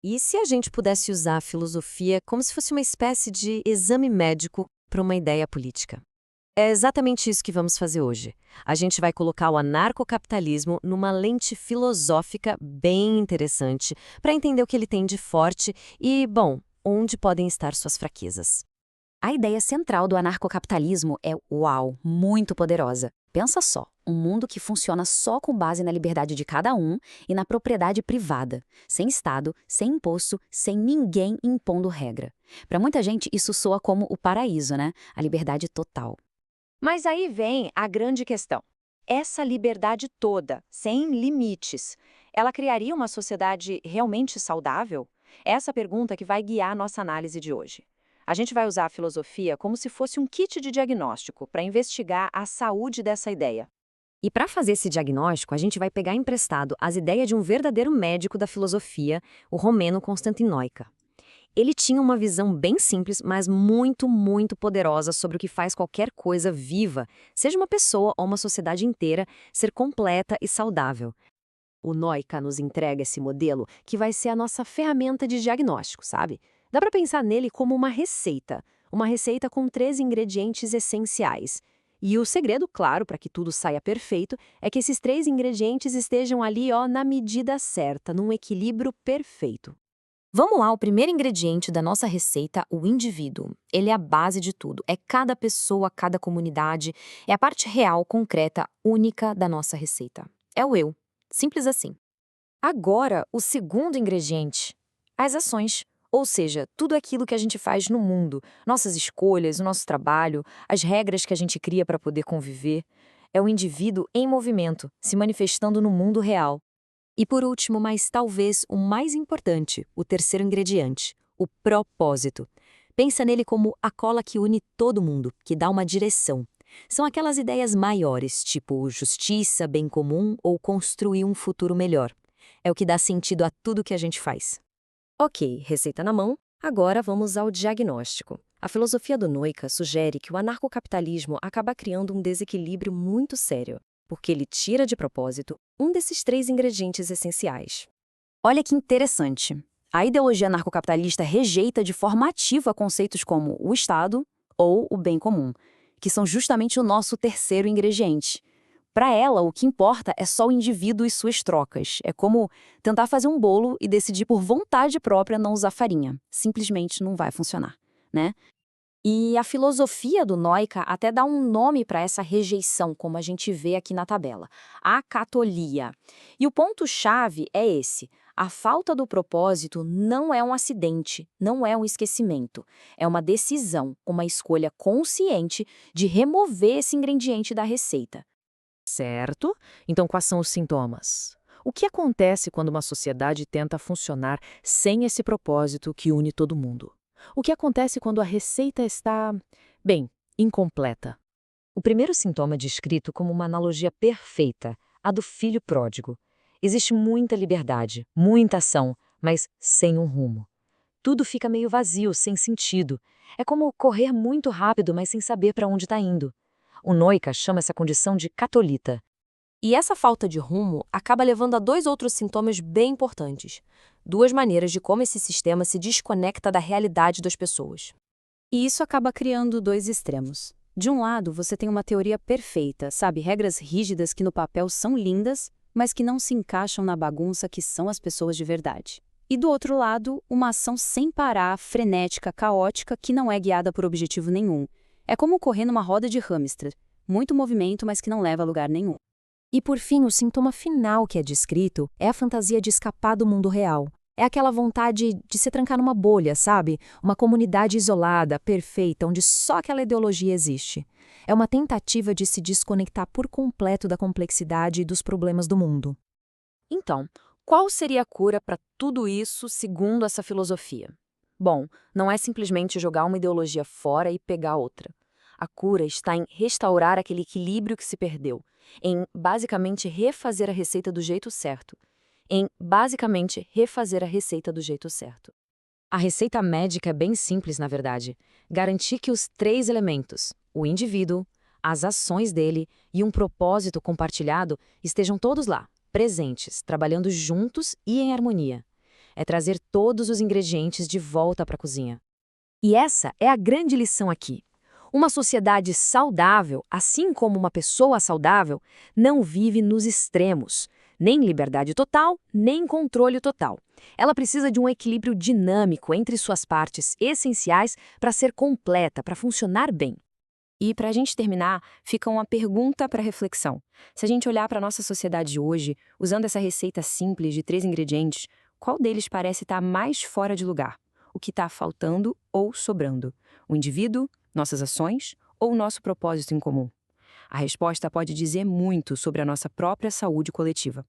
E se a gente pudesse usar a filosofia como se fosse uma espécie de exame médico para uma ideia política? É exatamente isso que vamos fazer hoje. A gente vai colocar o anarcocapitalismo numa lente filosófica bem interessante para entender o que ele tem de forte e, bom, onde podem estar suas fraquezas. A ideia central do anarcocapitalismo é, uau, muito poderosa. Pensa só, um mundo que funciona só com base na liberdade de cada um e na propriedade privada, sem Estado, sem imposto, sem ninguém impondo regra. Para muita gente, isso soa como o paraíso, né? A liberdade total. Mas aí vem a grande questão. Essa liberdade toda, sem limites, ela criaria uma sociedade realmente saudável? Essa pergunta que vai guiar a nossa análise de hoje. A gente vai usar a filosofia como se fosse um kit de diagnóstico para investigar a saúde dessa ideia. E para fazer esse diagnóstico, a gente vai pegar emprestado as ideias de um verdadeiro médico da filosofia, o romeno Constantinoica. Ele tinha uma visão bem simples, mas muito, muito poderosa sobre o que faz qualquer coisa viva, seja uma pessoa ou uma sociedade inteira, ser completa e saudável. O Noica nos entrega esse modelo que vai ser a nossa ferramenta de diagnóstico, sabe? Dá para pensar nele como uma receita com 3 ingredientes essenciais. E o segredo, claro, para que tudo saia perfeito, é que esses 3 ingredientes estejam ali, ó, na medida certa, num equilíbrio perfeito. Vamos lá, o primeiro ingrediente da nossa receita, o indivíduo. Ele é a base de tudo, é cada pessoa, cada comunidade, é a parte real, concreta, única da nossa receita. É o eu. Simples assim. Agora, o segundo ingrediente, as ações. Ou seja, tudo aquilo que a gente faz no mundo, nossas escolhas, o nosso trabalho, as regras que a gente cria para poder conviver. É o indivíduo em movimento, se manifestando no mundo real. E por último, mas talvez o mais importante, o terceiro ingrediente, o propósito. Pensa nele como a cola que une todo mundo, que dá uma direção. São aquelas ideias maiores, tipo justiça, bem comum ou construir um futuro melhor. É o que dá sentido a tudo que a gente faz. Ok, receita na mão, agora vamos ao diagnóstico. A filosofia do Noica sugere que o anarcocapitalismo acaba criando um desequilíbrio muito sério, porque ele tira de propósito um desses 3 ingredientes essenciais. Olha que interessante. A ideologia anarcocapitalista rejeita de forma ativa conceitos como o Estado ou o bem comum, que são justamente o nosso terceiro ingrediente. Para ela, o que importa é só o indivíduo e suas trocas. É como tentar fazer um bolo e decidir por vontade própria não usar farinha. Simplesmente não vai funcionar, né? E a filosofia do Noica até dá um nome para essa rejeição, como a gente vê aqui na tabela, acatolia. E o ponto-chave é esse: a falta do propósito não é um acidente, não é um esquecimento. É uma decisão, uma escolha consciente de remover esse ingrediente da receita. Certo? Então, quais são os sintomas? O que acontece quando uma sociedade tenta funcionar sem esse propósito que une todo mundo? O que acontece quando a receita está, bem, incompleta? O primeiro sintoma é descrito como uma analogia perfeita, a do filho pródigo. Existe muita liberdade, muita ação, mas sem um rumo. Tudo fica meio vazio, sem sentido. É como correr muito rápido, mas sem saber para onde está indo. O Noica chama essa condição de catolita. E essa falta de rumo acaba levando a 2 outros sintomas bem importantes. 2 maneiras de como esse sistema se desconecta da realidade das pessoas. E isso acaba criando 2 extremos. De um lado, você tem uma teoria perfeita, sabe, regras rígidas que no papel são lindas, mas que não se encaixam na bagunça que são as pessoas de verdade. E do outro lado, uma ação sem parar, frenética, caótica, que não é guiada por objetivo nenhum. É como correr numa roda de hamster. Muito movimento, mas que não leva a lugar nenhum. E por fim, o sintoma final que é descrito é a fantasia de escapar do mundo real. É aquela vontade de se trancar numa bolha, sabe? Uma comunidade isolada, perfeita, onde só aquela ideologia existe. É uma tentativa de se desconectar por completo da complexidade e dos problemas do mundo. Então, qual seria a cura para tudo isso segundo essa filosofia? Bom, não é simplesmente jogar uma ideologia fora e pegar outra. A cura está em restaurar aquele equilíbrio que se perdeu, em basicamente refazer a receita do jeito certo. A receita médica é bem simples, na verdade. Garantir que os 3 elementos, o indivíduo, as ações dele e um propósito compartilhado, estejam todos lá, presentes, trabalhando juntos e em harmonia. é trazer todos os ingredientes de volta para a cozinha. E essa é a grande lição aqui. Uma sociedade saudável, assim como uma pessoa saudável, não vive nos extremos, nem liberdade total, nem controle total. Ela precisa de um equilíbrio dinâmico entre suas partes essenciais para ser completa, para funcionar bem. E para a gente terminar, fica uma pergunta para reflexão. Se a gente olhar para a nossa sociedade de hoje, usando essa receita simples de 3 ingredientes, qual deles parece estar mais fora de lugar? O que está faltando ou sobrando? O indivíduo, nossas ações ou o nosso propósito em comum? A resposta pode dizer muito sobre a nossa própria saúde coletiva.